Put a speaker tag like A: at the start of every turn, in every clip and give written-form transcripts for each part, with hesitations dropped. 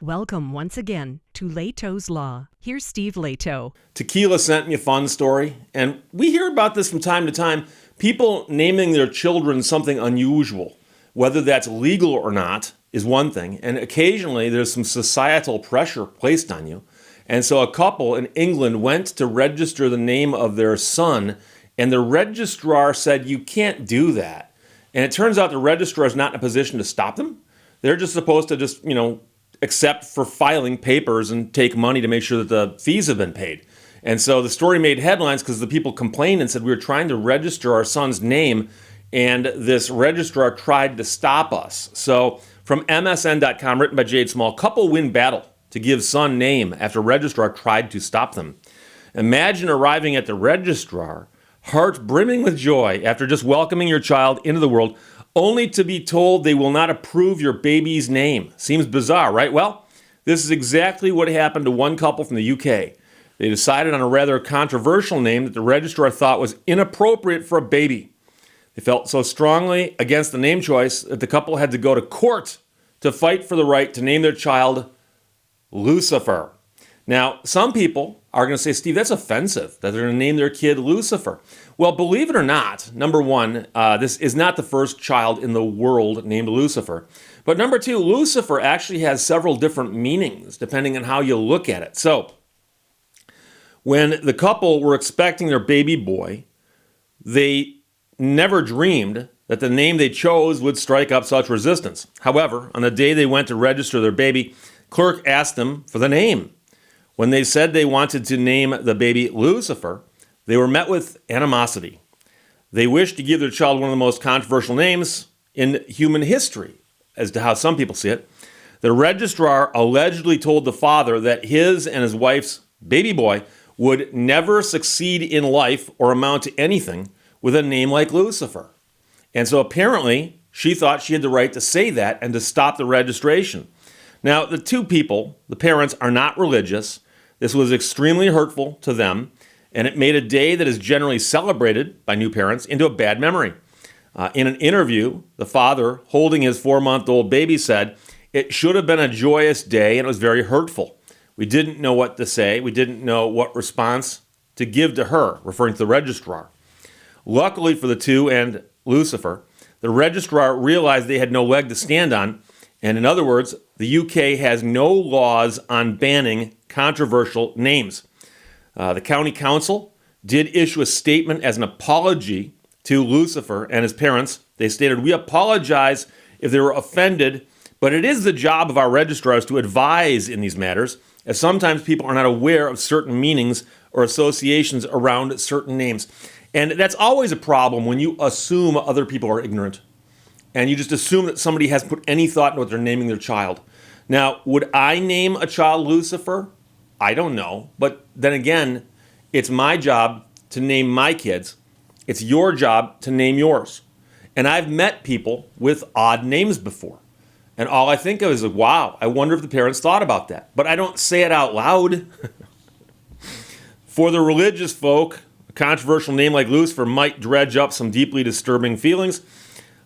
A: Welcome once again to Lehto's Law. Here's Steve Lehto.
B: Tequila sent me a fun story, and we hear about this from time to time. People naming their children something unusual, whether that's legal or not, is one thing, and occasionally there's some societal pressure placed on you. And so a couple in England went to register the name of their son, and the registrar said, "You can't do that." And it turns out the registrar is not in a position to stop them. They're just supposed to accept for filing papers and take money to make sure that the fees have been paid. And so the story made headlines because the people complained and said, "We were trying to register our son's name, and this registrar tried to stop us." So from MSN.com, written by Jade Small, couple win battle to give son name after registrar tried to stop them. Imagine arriving at the registrar, heart brimming with joy after just welcoming your child into the world, only to be told they will not approve your baby's name. Seems bizarre, right? Well, this is exactly what happened to one couple from the UK. They decided on a rather controversial name that the registrar thought was inappropriate for a baby. They felt so strongly against the name choice that the couple had to go to court to fight for the right to name their child Lucifer. Now, some people are going to say, "Steve, that's offensive that they're going to name their kid Lucifer." Well, believe it or not, number one, this is not the first child in the world named Lucifer. But number two, Lucifer actually has several different meanings depending on how you look at it. So, when the couple were expecting their baby boy, they never dreamed that the name they chose would strike up such resistance. However, on the day they went to register their baby, clerk asked them for the name. When they said they wanted to name the baby Lucifer, they were met with animosity. They wished to give their child one of the most controversial names in human history, as to how some people see it. The registrar allegedly told the father that his and his wife's baby boy would never succeed in life or amount to anything with a name like Lucifer. And so apparently, she thought she had the right to say that and to stop the registration. Now, the two people, the parents, are not religious. This was extremely hurtful to them, and it made a day that is generally celebrated by new parents into a bad memory. In an interview, the father, holding his 4-month-old baby, said, "It should have been a joyous day, and it was very hurtful. We didn't know what to say. We didn't know what response to give to her," referring to the registrar. Luckily for the two and Lucifer, the registrar realized they had no leg to stand on, and in other words, the UK has no laws on banning controversial names. The county council did issue a statement as an apology to Lucifer and his parents. They stated, "We apologize if they were offended, but it is the job of our registrars to advise in these matters, as sometimes people are not aware of certain meanings or associations around certain names." And that's always a problem when you assume other people are ignorant. And you just assume that somebody hasn't put any thought into what they're naming their child. Now, would I name a child Lucifer? I don't know. But then again, it's my job to name my kids. It's your job to name yours. And I've met people with odd names before. And all I think of is, like, wow, I wonder if the parents thought about that. But I don't say it out loud. For the religious folk, a controversial name like Lucifer might dredge up some deeply disturbing feelings,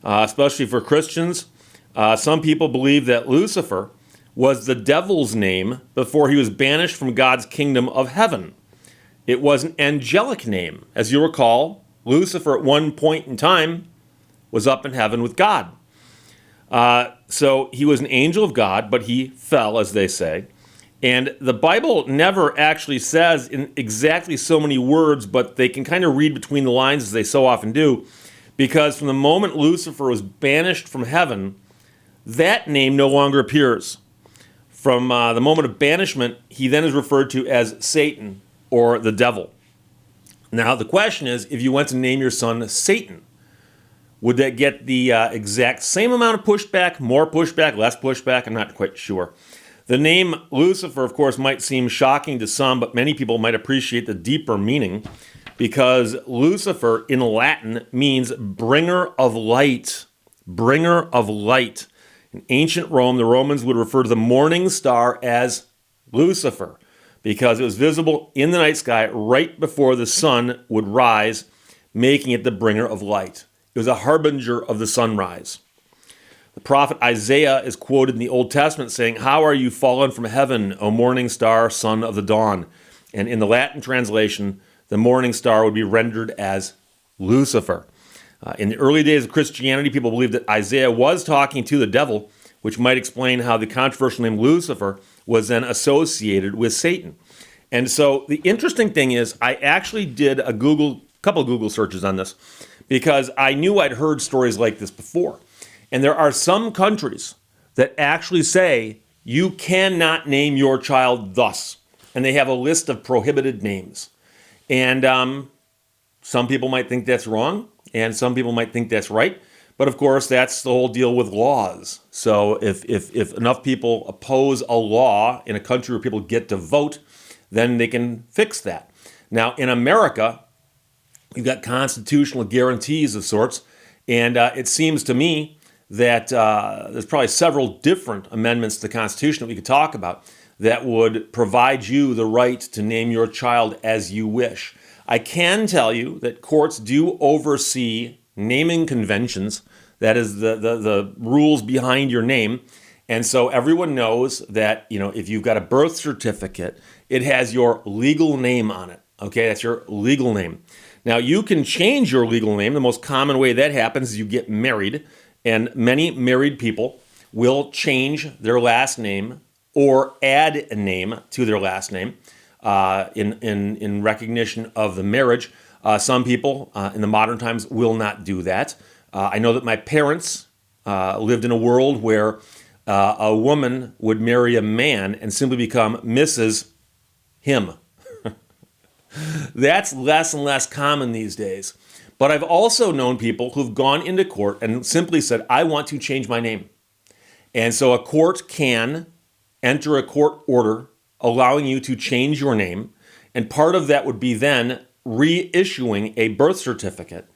B: especially for Christians. Some people believe that Lucifer was the devil's name before he was banished from God's kingdom of heaven. It was an angelic name. As you recall, Lucifer at one point in time was up in heaven with God. So he was an angel of God, but he fell, as they say. And the Bible never actually says in exactly so many words, but they can kind of read between the lines as they so often do, because from the moment Lucifer was banished from heaven, that name no longer appears. From the moment of banishment, he then is referred to as Satan or the devil. Now, the question is, if you went to name your son Satan, would that get the exact same amount of pushback, more pushback, less pushback? I'm not quite sure. The name Lucifer, of course, might seem shocking to some, but many people might appreciate the deeper meaning, because Lucifer in Latin means bringer of light. Bringer of light. In ancient Rome, the Romans would refer to the morning star as Lucifer, because it was visible in the night sky right before the sun would rise, making it the bringer of light. It was a harbinger of the sunrise. The prophet Isaiah is quoted in the Old Testament saying, "How are you fallen from heaven, O morning star, son of the dawn?" And in the Latin translation, the morning star would be rendered as Lucifer. In the early days of Christianity, people believed that Isaiah was talking to the devil, which might explain how the controversial name Lucifer was then associated with Satan. And so the interesting thing is, I actually did a couple of Google searches on this because I knew I'd heard stories like this before. And there are some countries that actually say you cannot name your child thus. And they have a list of prohibited names. And some people might think that's wrong, and some people might think that's right. But of course, that's the whole deal with laws. So if enough people oppose a law in a country where people get to vote, then they can fix that. Now, in America, you've got constitutional guarantees of sorts, and it seems to me that there's probably several different amendments to the Constitution that we could talk about that would provide you the right to name your child as you wish. I can tell you that courts do oversee naming conventions, that is the rules behind your name. And so everyone knows that, if you've got a birth certificate, it has your legal name on it. Okay, that's your legal name. Now, you can change your legal name. The most common way that happens is you get married, and many married people will change their last name or add a name to their last name in recognition of the marriage. Some people in the modern times will not do that. I know that my parents lived in a world where a woman would marry a man and simply become Mrs. Him. That's less and less common these days. But I've also known people who've gone into court and simply said, I want to change my name. And so a court can enter a court order allowing you to change your name. And part of that would be then reissuing a birth certificate.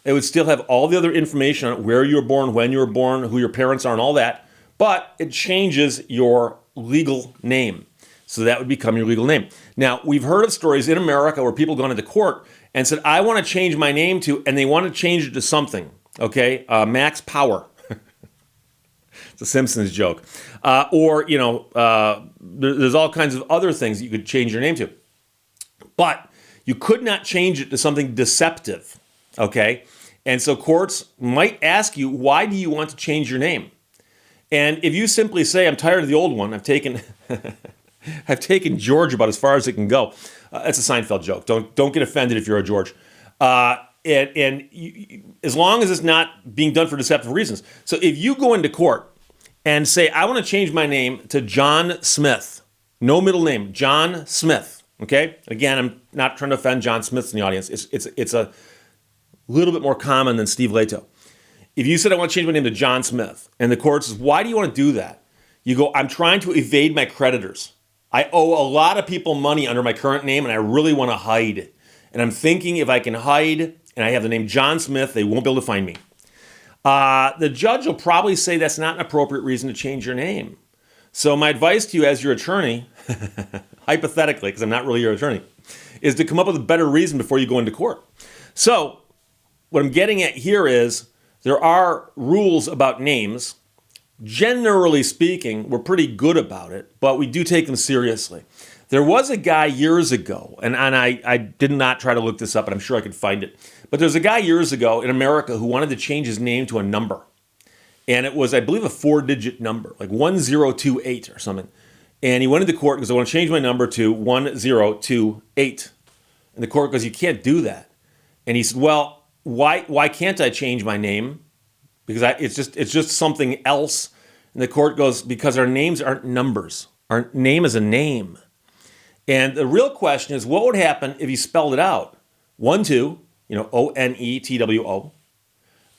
B: It would still have all the other information on where you were born, when you were born, who your parents are, and all that. But it changes your legal name. So that would become your legal name. Now, we've heard of stories in America where people gone into court and said, I want to change my name to, and they want to change it to something, okay? Max Power. It's a Simpsons joke. There's all kinds of other things you could change your name to. But you could not change it to something deceptive, okay? And so courts might ask you, why do you want to change your name? And if you simply say, I'm tired of the old one, I've taken George about as far as it can go. That's a Seinfeld joke. Don't get offended if you're a George. As long as it's not being done for deceptive reasons. So if you go into court and say, I want to change my name to John Smith, no middle name, John Smith, okay? Again, I'm not trying to offend John Smiths in the audience. It's a little bit more common than Steve Lehto. If you said, I want to change my name to John Smith, and the court says, why do you want to do that? You go, I'm trying to evade my creditors. I owe a lot of people money under my current name, and I really want to hide. And I'm thinking if I can hide, and I have the name John Smith, they won't be able to find me. The judge will probably say that's not an appropriate reason to change your name. So my advice to you as your attorney, hypothetically, because I'm not really your attorney, is to come up with a better reason before you go into court. So what I'm getting at here is there are rules about names. Generally speaking, we're pretty good about it, but we do take them seriously. There was a guy years ago, and I did not try to look this up, but I'm sure I could find it. But there's a guy years ago in America who wanted to change his name to a number. And it was, I believe, a 4-digit number, like 1028 or something. And he went into court and goes, I want to change my number to 1028. And the court goes, you can't do that. And he said, well, why can't I change my name? Because it's just something else. And the court goes, because our names aren't numbers. Our name is a name. And the real question is, what would happen if he spelled it out? 12, Onetwo,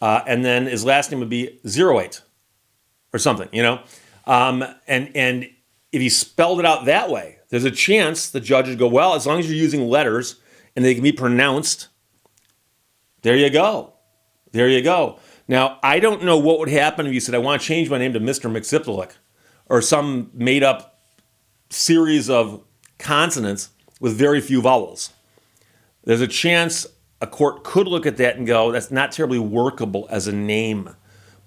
B: and then his last name would be 08 or something, And if he spelled it out that way, there's a chance the judge would go, well, as long as you're using letters and they can be pronounced, there you go. There you go. Now, I don't know what would happen if you said, I want to change my name to Mr. McZipzalik or some made-up series of consonants with very few vowels. There's a chance a court could look at that and go, that's not terribly workable as a name.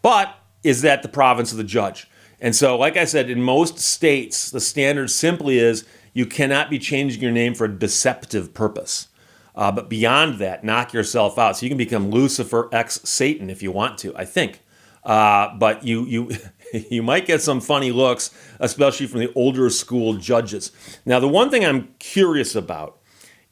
B: But is that the province of the judge. And so, like I said, in most states, the standard simply is you cannot be changing your name for a deceptive purpose. But beyond that, knock yourself out. So you can become Lucifer x Satan if you want to, I think. But you you might get some funny looks, especially from the older school judges. Now, the one thing I'm curious about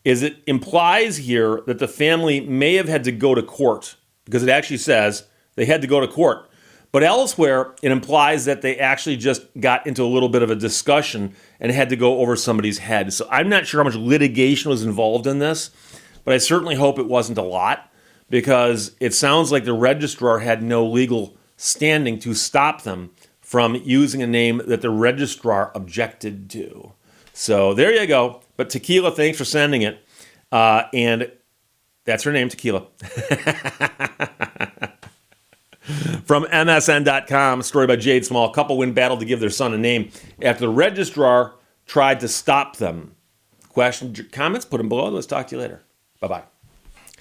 B: is it implies here that the family may have had to go to court, because it actually says they had to go to court. But elsewhere, it implies that they actually just got into a little bit of a discussion and had to go over somebody's head. So I'm not sure how much litigation was involved in this, but I certainly hope it wasn't a lot, because it sounds like the registrar had no legal standing to stop them from using a name that the registrar objected to. So there you go. But Tequila, thanks for sending it. And that's her name, Tequila. From MSN.com, story by Jade Small. A couple win battle to give their son a name after the registrar tried to stop them. Questions, comments, put them below. Let's talk to you later. Bye-bye.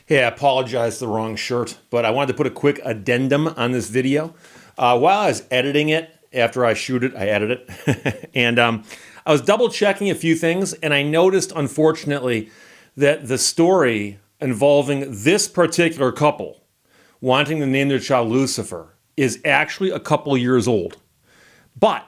B: Hey, I apologize for the wrong shirt, but I wanted to put a quick addendum on this video. While I was editing it, after I shoot it, I edit it. And I was double checking a few things, and I noticed, unfortunately, that the story involving this particular couple wanting to name their child Lucifer is actually a couple years old. But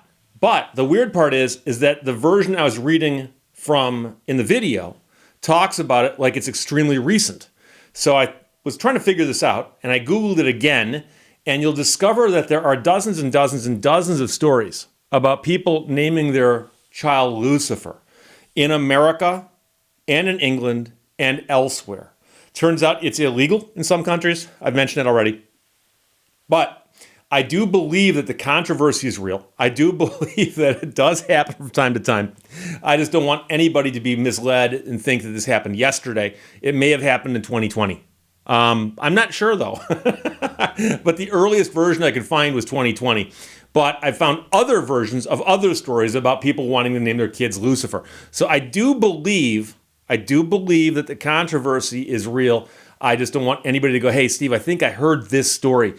B: the weird part is that the version I was reading from in the video talks about it like it's extremely recent. So I was trying to figure this out, and I Googled it again, and you'll discover that there are dozens and dozens and dozens of stories about people naming their child Lucifer in America and in England and elsewhere. Turns out it's illegal in some countries. I've mentioned it already. But I do believe that the controversy is real. I do believe that it does happen from time to time. I just don't want anybody to be misled and think that this happened yesterday. It may have happened in 2020. I'm not sure, though. But the earliest version I could find was 2020. But I found other versions of other stories about people wanting to name their kids Lucifer. So I do believe that the controversy is real. I just don't want anybody to go, hey, Steve, I think I heard this story.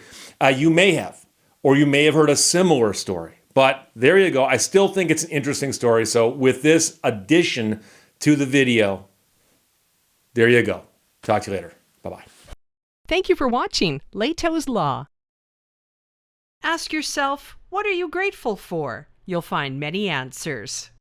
B: You may have, or you may have heard a similar story. But there you go. I still think it's an interesting story. So with this addition to the video, there you go. Talk to you later. Bye-bye.
A: Thank you for watching Lehto's Law. Ask yourself, what are you grateful for? You'll find many answers.